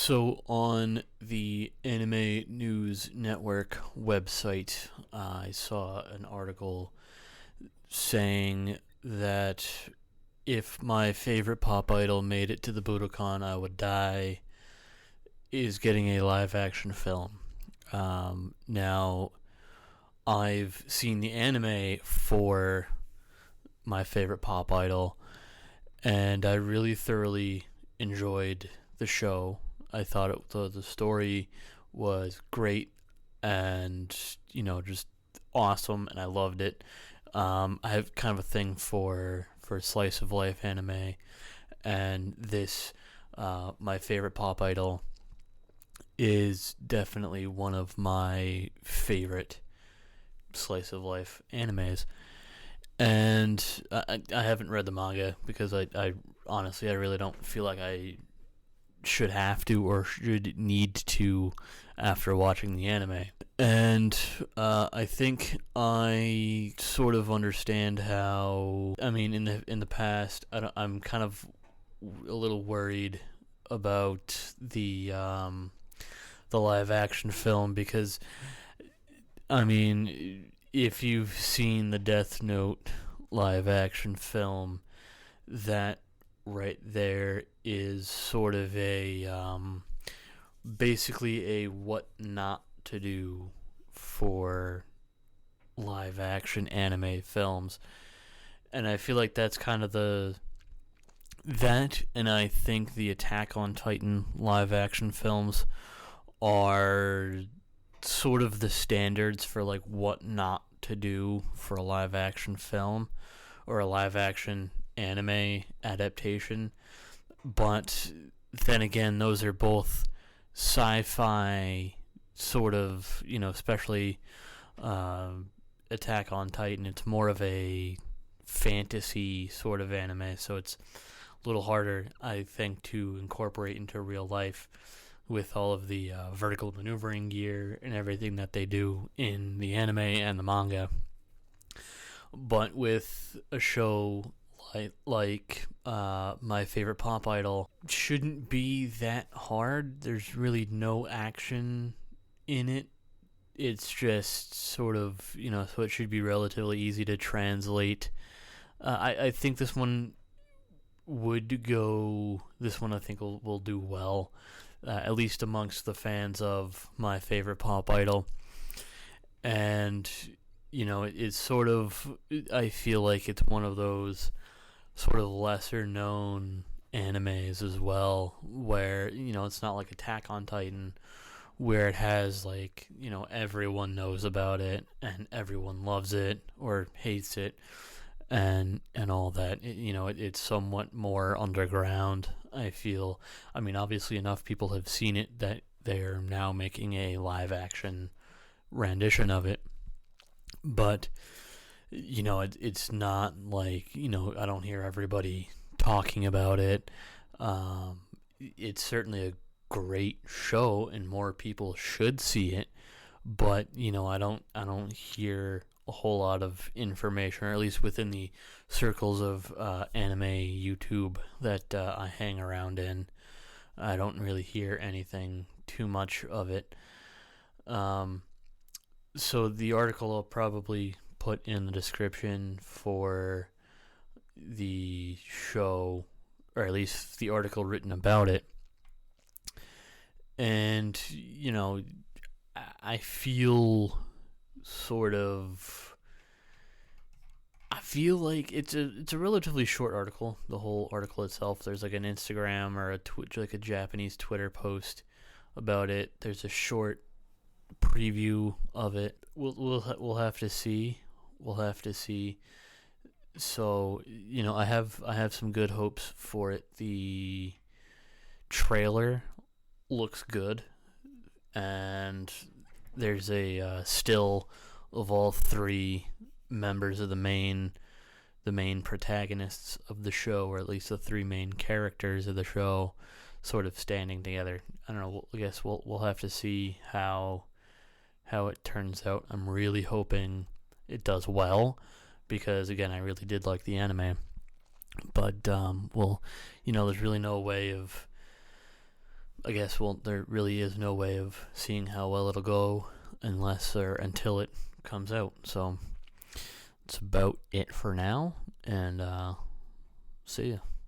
So on the Anime News Network website, I saw an article saying that if my favorite pop idol made it to the Budocon, I would die, is getting a live action film. Now, I've seen the anime for my favorite pop idol, and I really thoroughly enjoyed the show. I thought the story was great and, just awesome, and I loved it. I have kind of a thing for slice of life anime, and this, my favorite pop idol, is definitely one of my favorite slice of life animes. And I haven't read the manga because I honestly, I really don't feel like I should have to or should need to after watching the anime. And I think I sort of understand how. I mean, in the past, I'm kind of a little worried about the live action film because, I mean, if you've seen the Death Note live action film, that right there is sort of a basically a what not to do for live action anime films. And I feel like that's kind of that, and I think the Attack on Titan live action films are sort of the standards for like what not to do for a live action film or a live action anime adaptation. But then again, those are both sci-fi sort of, especially Attack on Titan. It's more of a fantasy sort of anime, so it's a little harder, I think, to incorporate into real life with all of the vertical maneuvering gear and everything that they do in the anime and the manga. But with a show like my favorite pop idol, shouldn't be that hard. There's really no action in it. It's just sort of, so it should be relatively easy to translate. I think this one I think will do well. At least amongst the fans of my favorite pop idol. And, it's sort of, I feel like it's one of those sort of lesser known animes as well, where, it's not like Attack on Titan, where it has like, everyone knows about it and everyone loves it or hates it and all that. It's somewhat more underground, I feel. I mean, obviously enough people have seen it that they're now making a live action rendition of it. But, it's not like, I don't hear everybody talking about it. It's certainly a great show and more people should see it. But, I don't hear a whole lot of information, or at least within the circles of anime YouTube that I hang around in. I don't really hear anything too much of it. So the article I'll probably put in the description for the show, or at least the article written about it. And, I feel like it's a relatively short article. The whole article itself. There's like an Instagram or like a Japanese Twitter post about it. There's a short preview of it. We'll have to see. We'll have to see. So I have some good hopes for it. The trailer looks good, and there's a still of all three members of the main protagonists of the show, or at least the three main characters of the show, sort of standing together. I don't know. I guess we'll have to see how it turns out. I'm really hoping it does well because, again, I really did like the anime. But there's really no way of I guess, well, there really is no way of seeing how well it'll go unless or until it comes out. So that's about it for now, and see ya.